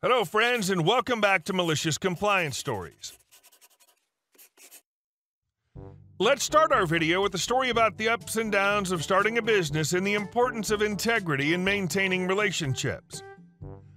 Hello, friends, and welcome back to Malicious Compliance Stories. Let's start our video with a story about the ups and downs of starting a business and the importance of integrity in maintaining relationships.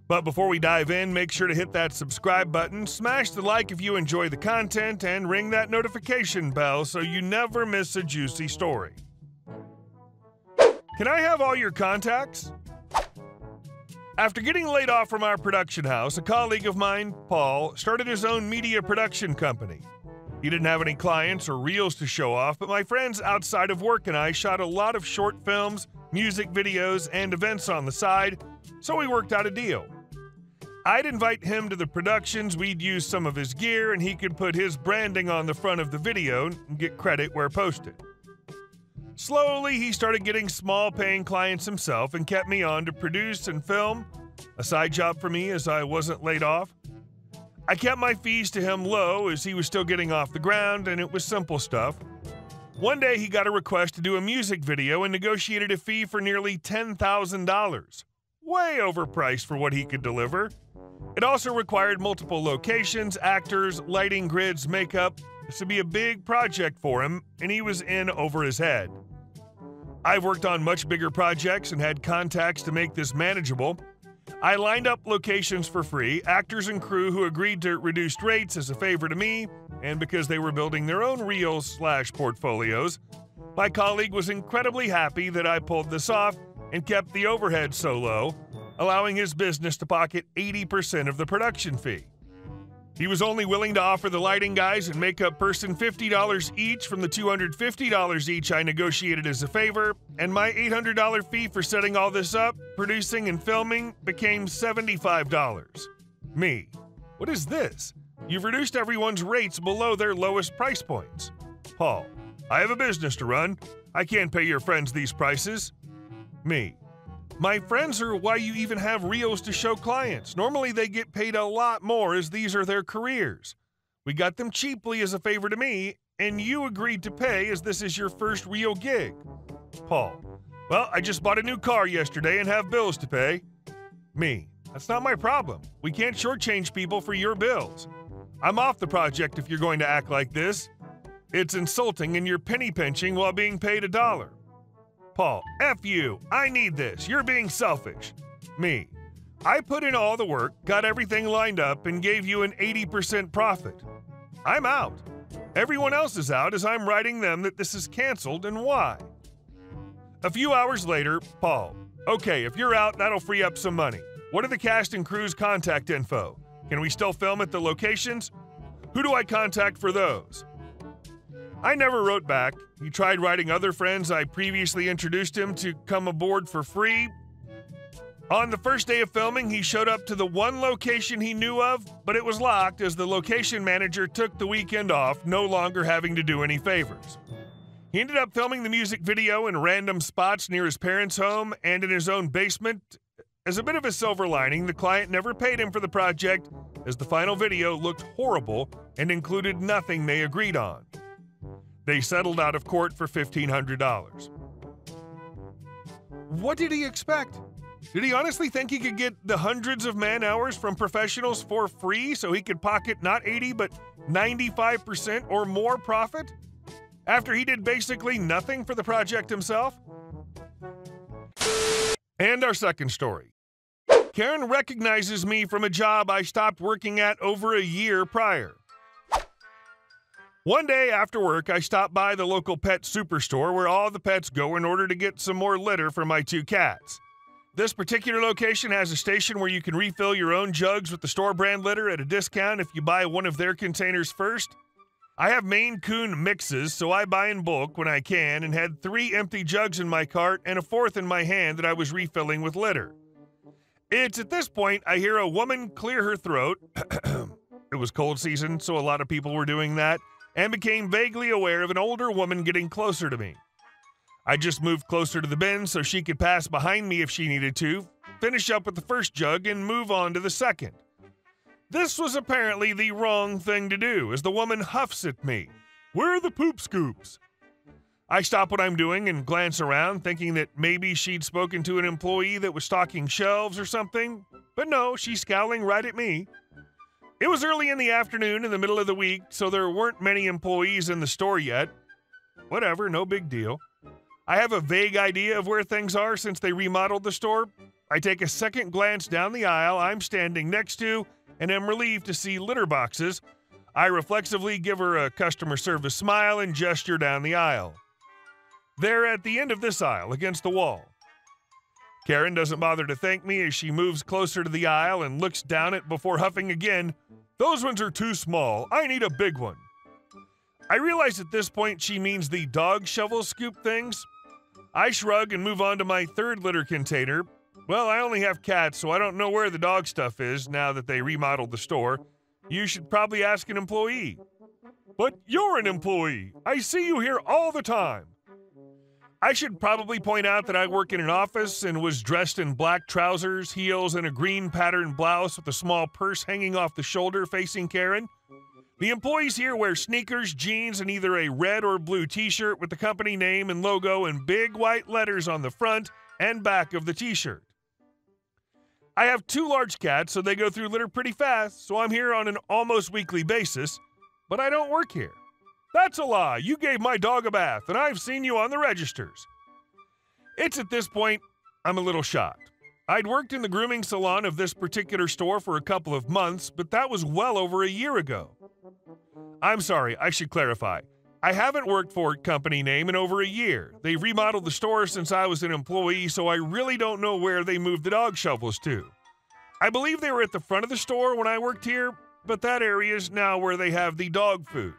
But before we dive in, make sure to hit that subscribe button, smash the like if you enjoy the content, and ring that notification bell so you never miss a juicy story. Can I have all your contacts? After getting laid off from our production house, a colleague of mine, Paul, started his own media production company. He didn't have any clients or reels to show off, but my friends outside of work and I shot a lot of short films, music videos, and events on the side, so we worked out a deal. I'd invite him to the productions, we'd use some of his gear, and he could put his branding on the front of the video and get credit where posted. Slowly, he started getting small-paying clients himself and kept me on to produce and film, a side job for me as I wasn't laid off. I kept my fees to him low as he was still getting off the ground, and it was simple stuff. One day, he got a request to do a music video and negotiated a fee for nearly $10,000. Way overpriced for what he could deliver. It also required multiple locations, actors, lighting grids, makeup. This would be a big project for him, and he was in over his head. I've worked on much bigger projects and had contacts to make this manageable. I lined up locations for free, actors and crew who agreed to reduced rates as a favor to me, and because they were building their own reels/portfolios. My colleague was incredibly happy that I pulled this off and kept the overhead so low, allowing his business to pocket 80% of the production fee. He was only willing to offer the lighting guys and makeup person $50 each from the $250 each I negotiated as a favor, and my $800 fee for setting all this up, producing, and filming became $75. Me. What is this? You've reduced everyone's rates below their lowest price points. Paul. I have a business to run. I can't pay your friends these prices. Me. My friends are why you even have reels to show clients. Normally they get paid a lot more as these are their careers. We got them cheaply as a favor to me, and you agreed to pay as this is your first reel gig. Paul. Well, I just bought a new car yesterday and have bills to pay. Me. That's not my problem. We can't shortchange people for your bills. I'm off the project if you're going to act like this. It's insulting and you're penny pinching while being paid $1. Paul, F you, I need this, you're being selfish. Me, I put in all the work, got everything lined up, and gave you an 80% profit. I'm out. Everyone else is out as I'm writing them that this is canceled and why. A few hours later, Paul, okay, if you're out, that'll free up some money. What are the cast and crew's contact info? Can we still film at the locations? Who do I contact for those? I never wrote back. He tried writing other friends I previously introduced him to come aboard for free. On the first day of filming, he showed up to the one location he knew of, but it was locked as the location manager took the weekend off, no longer having to do any favors. He ended up filming the music video in random spots near his parents' home and in his own basement. As a bit of a silver lining, the client never paid him for the project, as the final video looked horrible and included nothing they agreed on. They settled out of court for $1,500. What did he expect? Did he honestly think he could get the hundreds of man-hours from professionals for free so he could pocket not 80 but 95% or more profit? After he did basically nothing for the project himself? And our second story. Karen recognizes me from a job I stopped working at over a year prior. One day after work, I stopped by the local pet superstore where all the pets go in order to get some more litter for my 2 cats. This particular location has a station where you can refill your own jugs with the store brand litter at a discount if you buy one of their containers first. I have Maine Coon mixes, so I buy in bulk when I can and had 3 empty jugs in my cart and a 4th in my hand that I was refilling with litter. It's at this point I hear a woman clear her throat. It was cold season, so a lot of people were doing that, and became vaguely aware of an older woman getting closer to me. I just moved closer to the bin so she could pass behind me if she needed to, finish up with the first jug, and move on to the second. This was apparently the wrong thing to do, as the woman huffs at me. Where are the poop scoops? I stop what I'm doing and glance around, thinking that maybe she'd spoken to an employee that was stocking shelves or something, But no, she's scowling right at me. It was early in the afternoon in the middle of the week, so there weren't many employees in the store yet. Whatever, no big deal. I have a vague idea of where things are since they remodeled the store. I take a second glance down the aisle I'm standing next to and am relieved to see litter boxes. I reflexively give her a customer service smile and gesture down the aisle. They're at the end of this aisle, against the wall. Karen doesn't bother to thank me as she moves closer to the aisle and looks down it before huffing again. "Those ones are too small. I need a big one." I realize at this point she means the dog shovel scoop things. I shrug and move on to my third litter container. Well, I only have cats, so I don't know where the dog stuff is now that they remodeled the store. You should probably ask an employee. But you're an employee. I see you here all the time. I should probably point out that I work in an office and was dressed in black trousers, heels, and a green patterned blouse with a small purse hanging off the shoulder facing Karen. The employees here wear sneakers, jeans, and either a red or blue t-shirt with the company name and logo in big white letters on the front and back of the t-shirt. I have 2 large cats, so they go through litter pretty fast, so I'm here on an almost weekly basis, but I don't work here. That's a lie. You gave my dog a bath, and I've seen you on the registers. It's at this point I'm a little shocked. I'd worked in the grooming salon of this particular store for a couple of months, but that was well over a year ago. I'm sorry, I should clarify. I haven't worked for company name in over a year. They've remodeled the store since I was an employee, so I really don't know where they moved the dog shovels to. I believe they were at the front of the store when I worked here, but that area is now where they have the dog food.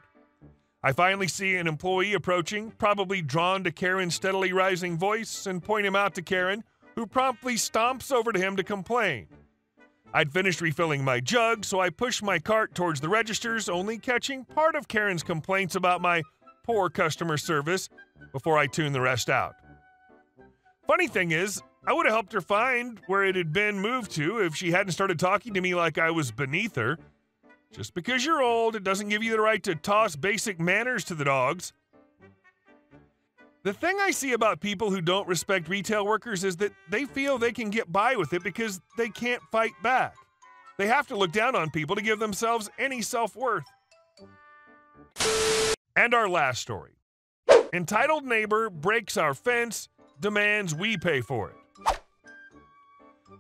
I finally see an employee approaching, probably drawn to Karen's steadily rising voice, and point him out to Karen, who promptly stomps over to him to complain. I'd finished refilling my jug, so I pushed my cart towards the registers, only catching part of Karen's complaints about my poor customer service before I tuned the rest out. Funny thing is, I would have helped her find where it had been moved to if she hadn't started talking to me like I was beneath her. Just because you're old, it doesn't give you the right to toss basic manners to the dogs. The thing I see about people who don't respect retail workers is that they feel they can get by with it because they can't fight back. They have to look down on people to give themselves any self-worth. And our last story. Entitled neighbor breaks our fence, demands we pay for it.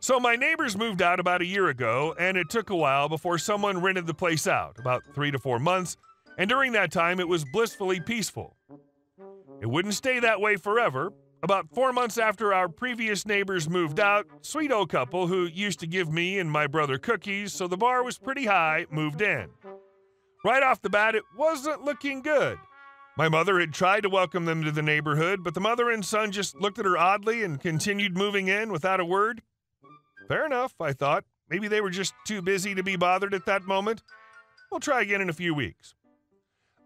So my neighbors moved out about a year ago, and it took a while before someone rented the place out, about 3 to 4 months, and during that time it was blissfully peaceful. It wouldn't stay that way forever. About 4 months after our previous neighbors moved out, sweet old couple who used to give me and my brother cookies, so the bar was pretty high, moved in. Right off the bat, it wasn't looking good. My mother had tried to welcome them to the neighborhood, but the mother and son just looked at her oddly and continued moving in without a word. Fair enough, I thought. Maybe they were just too busy to be bothered at that moment. We'll try again in a few weeks.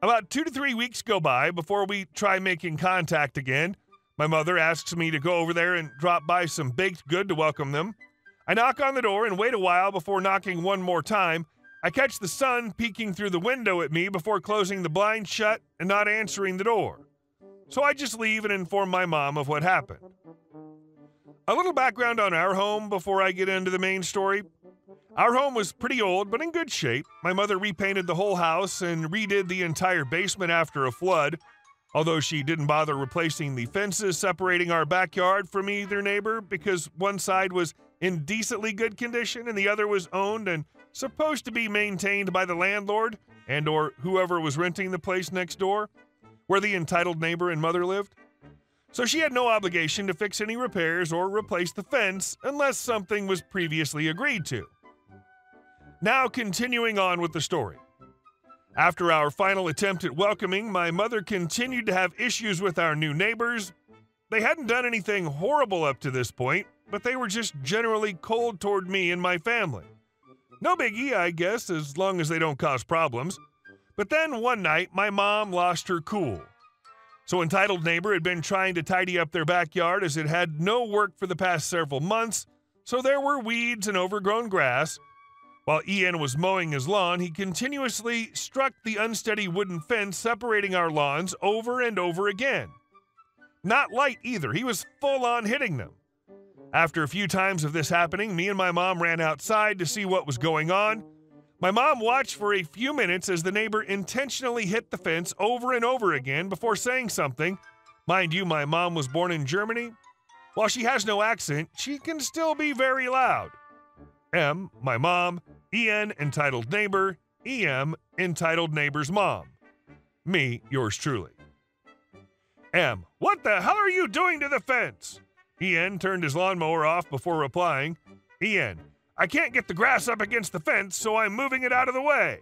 About 2 to 3 weeks go by before we try making contact again. My mother asks me to go over there and drop by some baked good to welcome them. I knock on the door and wait a while before knocking one more time. I catch the sun peeking through the window at me before closing the blind shut and not answering the door. So I just leave and inform my mom of what happened. A little background on our home before I get into the main story. Our home was pretty old, but in good shape. My mother repainted the whole house and redid the entire basement after a flood, although she didn't bother replacing the fences separating our backyard from either neighbor because one side was in decently good condition and the other was owned and supposed to be maintained by the landlord and or whoever was renting the place next door, where the entitled neighbor and mother lived. So she had no obligation to fix any repairs or replace the fence unless something was previously agreed to. Now continuing on with the story. After our final attempt at welcoming, my mother continued to have issues with our new neighbors. They hadn't done anything horrible up to this point, but they were just generally cold toward me and my family. No biggie, I guess, as long as they don't cause problems. But then one night, my mom lost her cool. So entitled neighbor had been trying to tidy up their backyard as it had no work for the past several months, so there were weeds and overgrown grass. While Ian was mowing his lawn, he continuously struck the unsteady wooden fence separating our lawns over and over again. Not light either, he was full on hitting them. After a few times of this happening, me and my mom ran outside to see what was going on. My mom watched for a few minutes as the neighbor intentionally hit the fence over and over again before saying something. Mind you, my mom was born in Germany. While she has no accent, she can still be very loud. M, my mom. EN, entitled neighbor. EM, entitled neighbor's mom. Me, yours truly. M, what the hell are you doing to the fence? EN turned his lawnmower off before replying. EN, I can't get the grass up against the fence, so I'm moving it out of the way.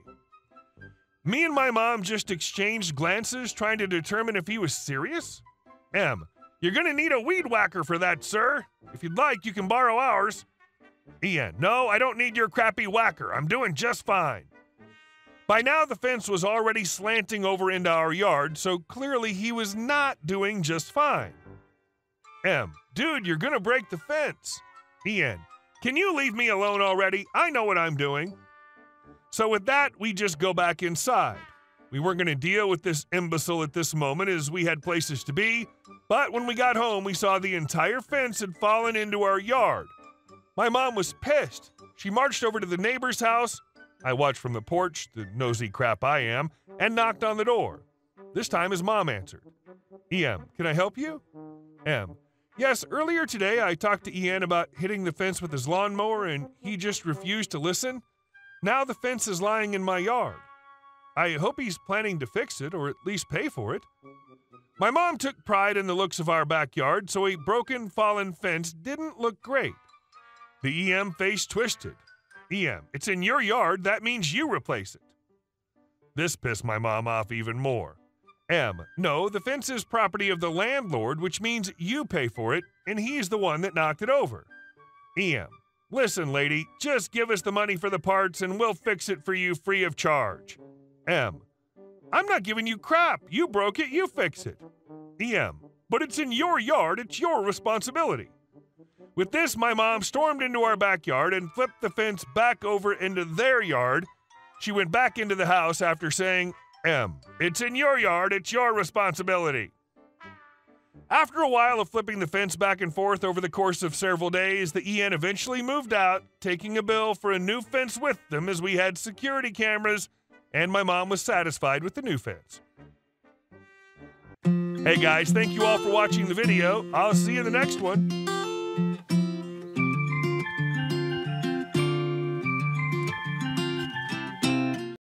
Me and my mom just exchanged glances trying to determine if he was serious. M, you're gonna need a weed whacker for that, sir. If you'd like, you can borrow ours. EN, no, I don't need your crappy whacker. I'm doing just fine. By now, the fence was already slanting over into our yard, so clearly he was not doing just fine. M, dude, you're gonna break the fence. EN, can you leave me alone already? I know what I'm doing. So with that, we just go back inside. We weren't gonna deal with this imbecile at this moment as we had places to be, but when we got home, we saw the entire fence had fallen into our yard. My mom was pissed. She marched over to the neighbor's house. I watched from the porch, the nosy crap I am, and knocked on the door. This time his mom answered. EM, can I help you? M, yes, earlier today I talked to EN about hitting the fence with his lawnmower and he just refused to listen. Now the fence is lying in my yard. I hope he's planning to fix it or at least pay for it. My mom took pride in the looks of our backyard, so a broken, fallen fence didn't look great. The EM face twisted. EM, it's in your yard, that means you replace it. This pissed my mom off even more. M, no, the fence is property of the landlord, which means you pay for it, and he's the one that knocked it over. EM, listen, lady, just give us the money for the parts and we'll fix it for you free of charge. M, I'm not giving you crap. You broke it, you fix it. EM, but it's in your yard, it's your responsibility. With this, my mom stormed into our backyard and flipped the fence back over into their yard. She went back into the house after saying, M, it's in your yard, it's your responsibility. After a while of flipping the fence back and forth over the course of several days, the EN eventually moved out, taking a bill for a new fence with them as we had security cameras, and my mom was satisfied with the new fence. Hey guys, thank you all for watching the video. I'll see you in the next one.